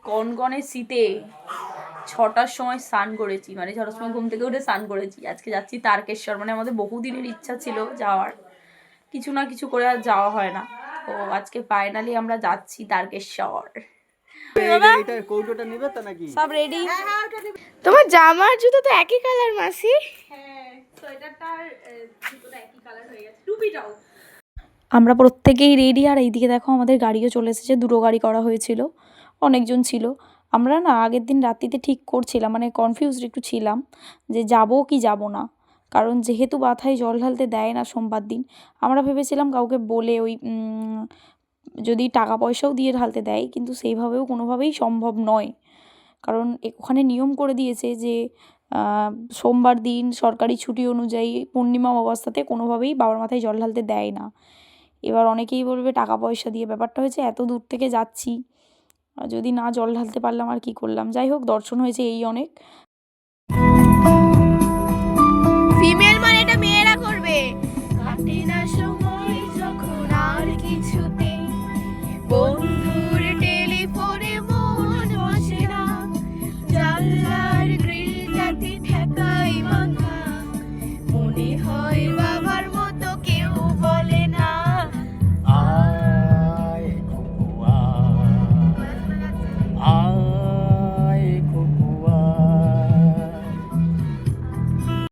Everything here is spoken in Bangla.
কনকনে শীতে 6টার সময় স্নান করেছি, মানে 6টার সময় ঘুম থেকে উঠে স্নান করেছি। আজকে যাচ্ছি তারকেশ্বর, মানে আমাদের বহুদিনের ইচ্ছা ছিল যাওয়ার, কিছু না কিছু করে আর যাওয়া হয় না। তো আজকে ফাইনালি আমরা যাচ্ছি তারকেশ্বর। সব রেডি। তোমার জামা আর জুতো তো একই কালার মাসি। হ্যাঁ, সোয়েটারটা আর জুতোটা একই কালার হয়ে গেছে, টুপিটাও। আমরা প্রত্যেকেই রেডি, আর এইদিকে দেখো আমাদের গাড়িও চলে এসেছে, দুটো গাড়ি করা হয়েছিল, অনেকজন ছিল। আমরা না আগের দিন রাত্রিতে ঠিক করছিলাম, মানে কনফিউজড একটু ছিলাম যে যাব কি যাব না, কারণ যেহেতু মাথায় জল ঢালতে দেয় না সোমবার দিন, আমরা ভেবেছিলাম কাউকে বলে ওই যদি টাকা পয়সাও দিয়ে ঢালতে দেয়, কিন্তু সেইভাবেও কোনোভাবেই সম্ভব নয়, কারণ ওখানে নিয়ম করে দিয়েছে যে সোমবার দিন সরকারি ছুটি অনুযায়ী পূর্ণিমা অবস্থাতে কোনোভাবেই বাবার মাথায় জল ঢালতে দেয় না। এবার অনেকেই বলবে টাকা পয়সা দিয়ে, ব্যাপারটা হয়েছে এত দূর থেকে যাচ্ছি, যদি না জল ঢালতে পারলাম আর কি করলাম। যাই হোক, দর্শন হয়েছে এই অনেক।